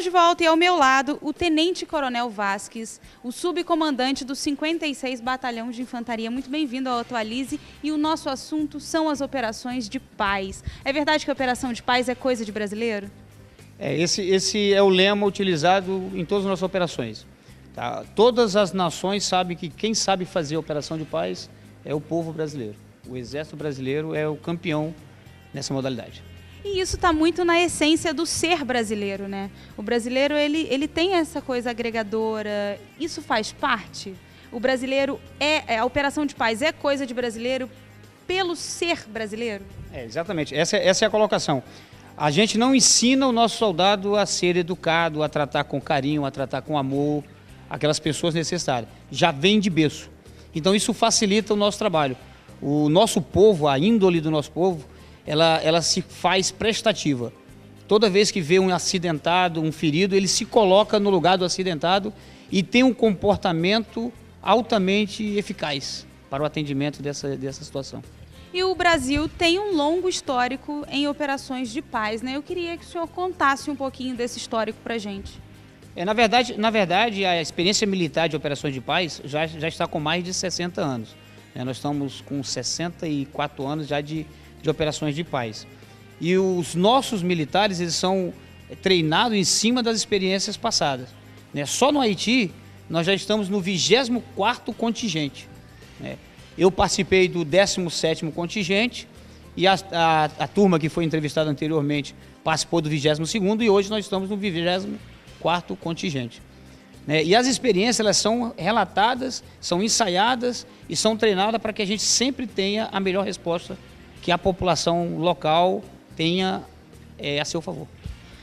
Estamos de volta e ao meu lado o Tenente Coronel Vasques, o subcomandante do 56 Batalhão de Infantaria. Muito bem-vindo ao Atualize e o nosso assunto são as operações de paz. É verdade que a operação de paz é coisa de brasileiro? Esse é o lema utilizado em todas as nossas operações. Tá? Todas as nações sabem que quem sabe fazer a operação de paz é o povo brasileiro. O Exército Brasileiro é o campeão nessa modalidade. E isso está muito na essência do ser brasileiro, né? O brasileiro, ele tem essa coisa agregadora, isso faz parte? O brasileiro a operação de paz é coisa de brasileiro pelo ser brasileiro? Exatamente, essa é a colocação. A gente não ensina o nosso soldado a ser educado, a tratar com carinho, a tratar com amor, aquelas pessoas necessárias. Já vem de berço. Então isso facilita o nosso trabalho. O nosso povo, a índole do nosso povo, ela se faz prestativa. Toda vez que vê um acidentado, um ferido, ele se coloca no lugar do acidentado e tem um comportamento altamente eficaz para o atendimento dessa situação. E o Brasil tem um longo histórico em operações de paz, né? Eu queria que o senhor contasse um pouquinho desse histórico para a gente. Na verdade, a experiência militar de operações de paz já está com mais de 60 anos. Nós estamos com 64 anos já de operações de paz. E os nossos militares, eles são treinados em cima das experiências passadas. Só no Haiti, nós já estamos no 24º contingente. Eu participei do 17º contingente e a turma que foi entrevistada anteriormente participou do 22º e hoje nós estamos no 24º contingente. E as experiências, elas são relatadas, são ensaiadas e são treinadas para que a gente sempre tenha a melhor resposta que a população local tenha a seu favor.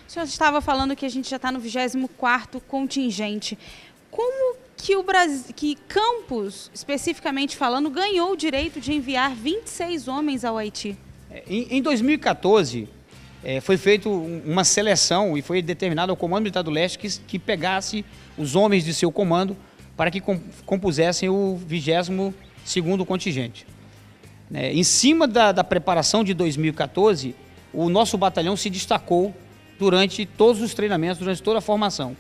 O senhor estava falando que a gente já está no 24º contingente. Como que o Brasil, que Campos, especificamente falando, ganhou o direito de enviar 26 homens ao Haiti? Em 2014, foi feita uma seleção e foi determinado ao Comando Militar do Leste que pegasse os homens de seu comando para que compusessem o 22º contingente. Em cima da preparação de 2014, o nosso batalhão se destacou durante todos os treinamentos, durante toda a formação.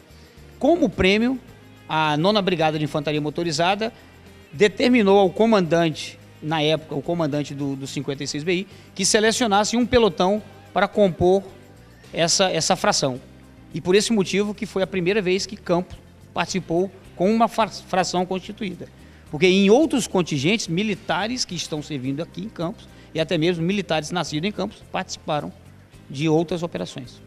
Como prêmio, a 9ª Brigada de Infantaria Motorizada determinou ao comandante, na época, o comandante do 56 BI, que selecionasse um pelotão para compor essa fração. E por esse motivo que foi a primeira vez que Campos participou com uma fração constituída. Porque em outros contingentes, militares que estão servindo aqui em Campos, e até mesmo militares nascidos em Campos, participaram de outras operações.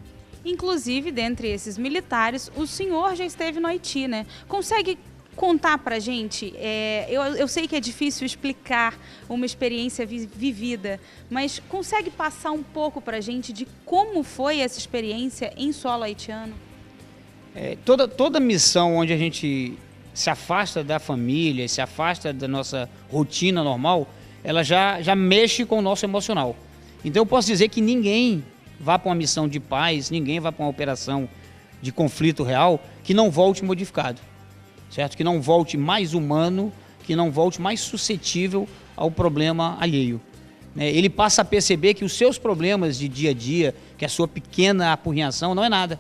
Inclusive, dentre esses militares, o senhor já esteve no Haiti, né? Consegue contar pra gente? Eu sei que é difícil explicar uma experiência vivida, mas consegue passar um pouco pra gente de como foi essa experiência em solo haitiano? Toda missão onde a gente se afasta da família, se afasta da nossa rotina normal, ela já mexe com o nosso emocional. Então eu posso dizer que ninguém vá para uma missão de paz, ninguém vá para uma operação de conflito real que não volte modificado, certo? Que não volte mais humano, que não volte mais suscetível ao problema alheio. Ele passa a perceber que os seus problemas de dia a dia, que a sua pequena apurrinhação não é nada,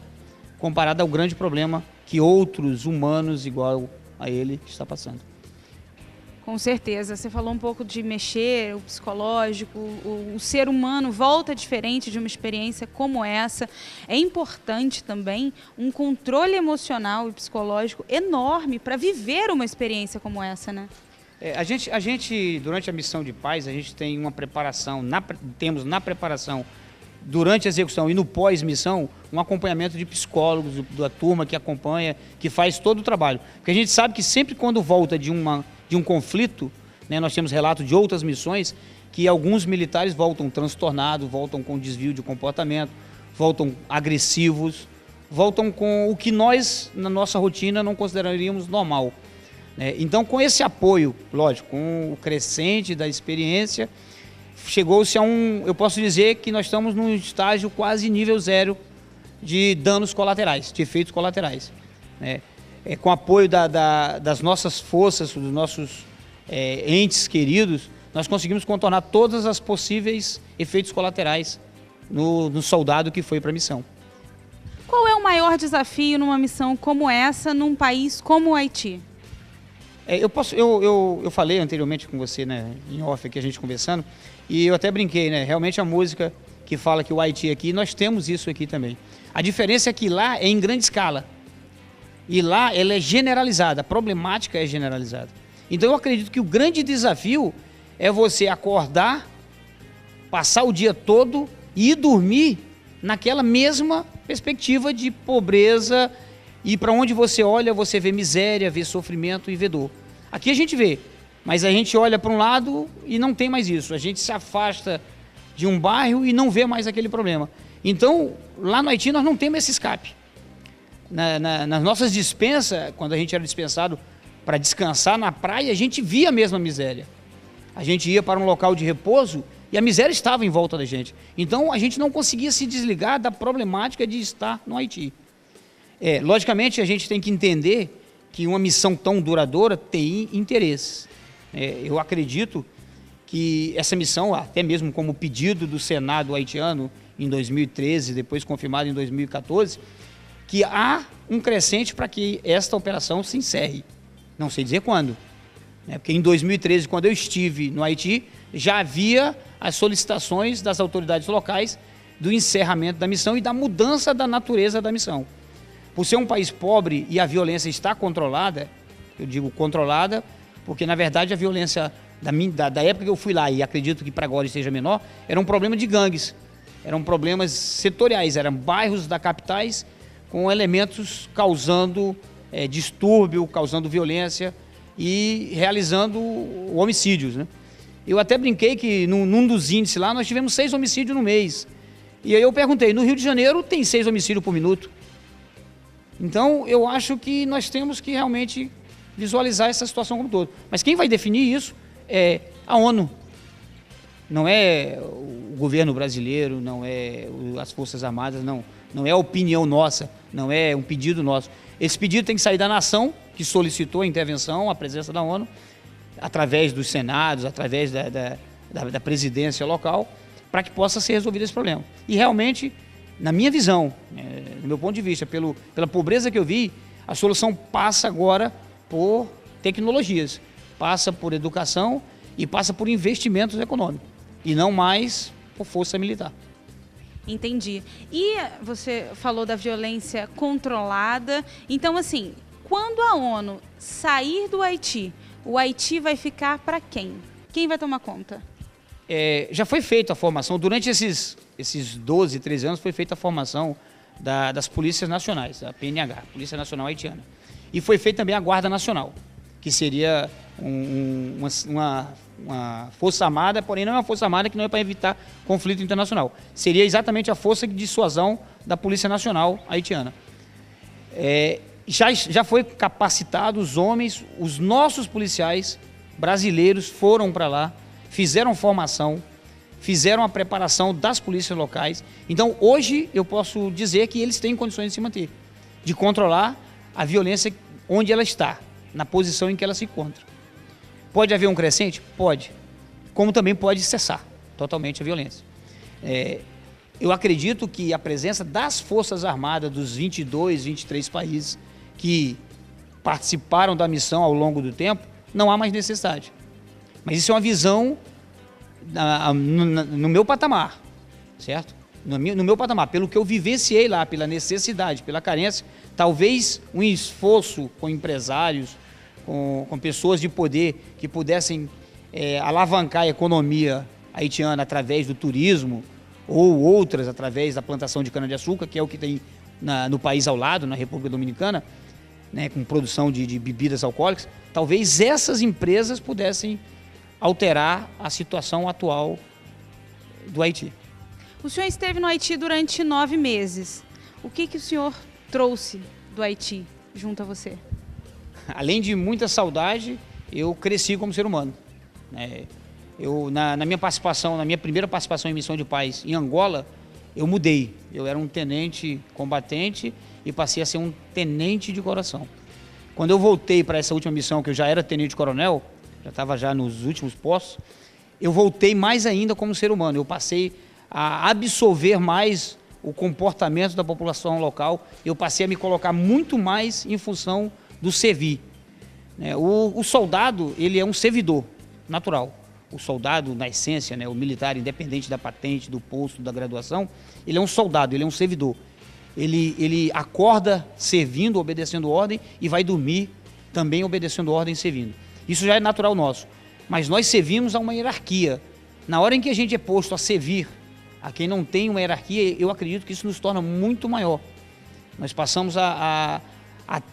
comparado ao grande problema que outros humanos igual a ele está passando. Com certeza. Você falou um pouco de mexer, o psicológico, o ser humano volta diferente de uma experiência como essa. É importante também um controle emocional e psicológico enorme para viver uma experiência como essa, né? A gente, durante a missão de paz, a gente tem uma preparação, temos na preparação, durante a execução e no pós-missão, um acompanhamento de psicólogos, da turma que acompanha, que faz todo o trabalho. Porque a gente sabe que sempre quando volta de um conflito, nós temos relato de outras missões, que alguns militares voltam transtornados, voltam com desvio de comportamento, voltam agressivos, voltam com o que nós, na nossa rotina, não consideraríamos normal. Então, com esse apoio, lógico, com o crescente da experiência, chegou-se a eu posso dizer que nós estamos num estágio quase nível 0 de danos colaterais, de efeitos colaterais. Com o apoio das nossas forças, dos nossos entes queridos, nós conseguimos contornar todas as possíveis efeitos colaterais no soldado que foi para a missão. Qual é o maior desafio numa missão como essa, num país como o Haiti? Eu falei anteriormente com você, né, em off aqui, a gente conversando, e eu até brinquei, né, realmente a música que fala que o Haiti aqui, nós temos isso aqui também. A diferença é que lá é em grande escala, e lá ela é generalizada, a problemática é generalizada. Então eu acredito que o grande desafio é você acordar, passar o dia todo e ir dormir naquela mesma perspectiva de pobreza, e para onde você olha, você vê miséria, vê sofrimento e vê dor. Aqui a gente vê, mas a gente olha para um lado e não tem mais isso. A gente se afasta de um bairro e não vê mais aquele problema. Então, lá no Haiti nós não temos esse escape. Nas nossas dispensas, quando a gente era dispensado para descansar na praia, a gente via a mesma miséria. A gente ia para um local de repouso e a miséria estava em volta da gente. Então, a gente não conseguia se desligar da problemática de estar no Haiti. Logicamente, a gente tem que entender que uma missão tão duradoura tem interesses. Eu acredito que essa missão, até mesmo como pedido do Senado haitiano em 2013, depois confirmado em 2014, que há um crescente para que esta operação se encerre. Não sei dizer quando, né? Porque em 2013, quando eu estive no Haiti, já havia as solicitações das autoridades locais do encerramento da missão e da mudança da natureza da missão. Por ser um país pobre e a violência está controlada, eu digo controlada, porque na verdade a violência da época que eu fui lá, e acredito que para agora esteja menor, era um problema de gangues, eram problemas setoriais, eram bairros da capitais com elementos causando distúrbio, causando violência e realizando homicídios, né? Eu até brinquei que num dos índices lá nós tivemos 6 homicídios no mês. E aí eu perguntei, no Rio de Janeiro tem 6 homicídios por minuto? Então, eu acho que nós temos que realmente visualizar essa situação como um todo. Mas quem vai definir isso é a ONU. Não é o governo brasileiro, não é as Forças Armadas, não é a opinião nossa, não é um pedido nosso. Esse pedido tem que sair da nação, que solicitou a intervenção, a presença da ONU, através dos senados, através da presidência local, para que possa ser resolvido esse problema. E realmente, na minha visão, no meu ponto de vista, pela pobreza que eu vi, a solução passa agora por tecnologias, passa por educação e passa por investimentos econômicos, e não mais por força militar. Entendi. E você falou da violência controlada. Então, assim, quando a ONU sair do Haiti, o Haiti vai ficar para quem? Quem vai tomar conta? Já foi feita a formação, durante esses 12, 13 anos, foi feita a formação das polícias nacionais, a PNH, Polícia Nacional Haitiana. E foi feita também a Guarda Nacional, que seria uma força armada, porém não é uma força armada que não é para evitar conflito internacional. Seria exatamente a força de dissuasão da Polícia Nacional Haitiana. Já foi capacitado os homens, os nossos policiais brasileiros foram para lá, fizeram formação, fizeram a preparação das polícias locais. Então, hoje, eu posso dizer que eles têm condições de se manter, de controlar a violência onde ela está, na posição em que ela se encontra. Pode haver um crescente? Pode. Como também pode cessar totalmente a violência. Eu acredito que a presença das Forças Armadas dos 22, 23 países que participaram da missão ao longo do tempo, não há mais necessidade. Mas isso é uma visão no meu patamar, certo? No meu patamar, pelo que eu vivenciei lá, pela necessidade, pela carência, talvez um esforço com empresários, com pessoas de poder que pudessem alavancar a economia haitiana através do turismo ou outras através da plantação de cana-de-açúcar, que é o que tem no país ao lado, na República Dominicana, né, com produção de bebidas alcoólicas, talvez essas empresas pudessem alterar a situação atual do Haiti. O senhor esteve no Haiti durante 9 meses. O que o senhor trouxe do Haiti junto a você? Além de muita saudade, eu cresci como ser humano. Na minha primeira participação em missão de paz em Angola, eu mudei. Eu era um tenente combatente e passei a ser um tenente de coração. Quando eu voltei para essa última missão, que eu já era tenente-coronel, já estava já nos últimos postos, eu voltei mais ainda como ser humano. Eu passei a absorver mais o comportamento da população local, eu passei a me colocar muito mais em função do servir. O soldado, ele é um servidor natural. O soldado, na essência, o militar, independente da patente, do posto, da graduação, ele é um soldado, ele é um servidor. Ele acorda servindo, obedecendo ordem e vai dormir também obedecendo ordem e servindo. Isso já é natural nosso. Mas nós servimos a uma hierarquia. Na hora em que a gente é posto a servir a quem não tem uma hierarquia, eu acredito que isso nos torna muito maior. Nós passamos a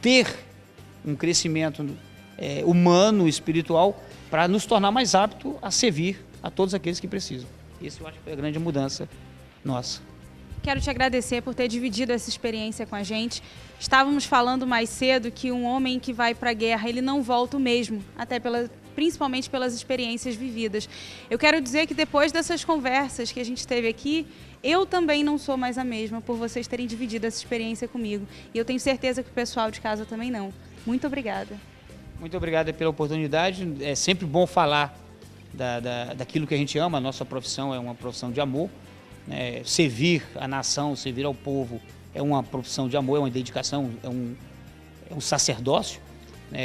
ter um crescimento humano, espiritual, para nos tornar mais aptos a servir a todos aqueles que precisam. Isso eu acho que foi a grande mudança nossa. Quero te agradecer por ter dividido essa experiência com a gente. Estávamos falando mais cedo que um homem que vai para a guerra, ele não volta o mesmo, principalmente pelas experiências vividas. Eu quero dizer que depois dessas conversas que a gente teve aqui, eu também não sou mais a mesma por vocês terem dividido essa experiência comigo. E eu tenho certeza que o pessoal de casa também não. Muito obrigada. Muito obrigado pela oportunidade. É sempre bom falar daquilo que a gente ama. A nossa profissão é uma profissão de amor. Servir a nação, servir ao povo é uma profissão de amor, é uma dedicação, é um sacerdócio.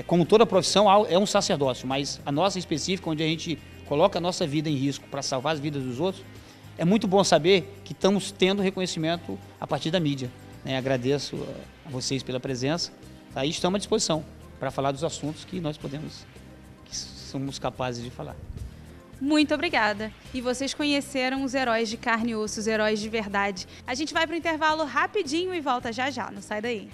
Como toda profissão, é um sacerdócio, mas a nossa específica, onde a gente coloca a nossa vida em risco para salvar as vidas dos outros, é muito bom saber que estamos tendo reconhecimento a partir da mídia. Agradeço a vocês pela presença, tá? E estamos à disposição para falar dos assuntos que nós somos capazes de falar. Muito obrigada. E vocês conheceram os heróis de carne e osso, os heróis de verdade. A gente vai para o intervalo rapidinho e volta já já, não sai daí.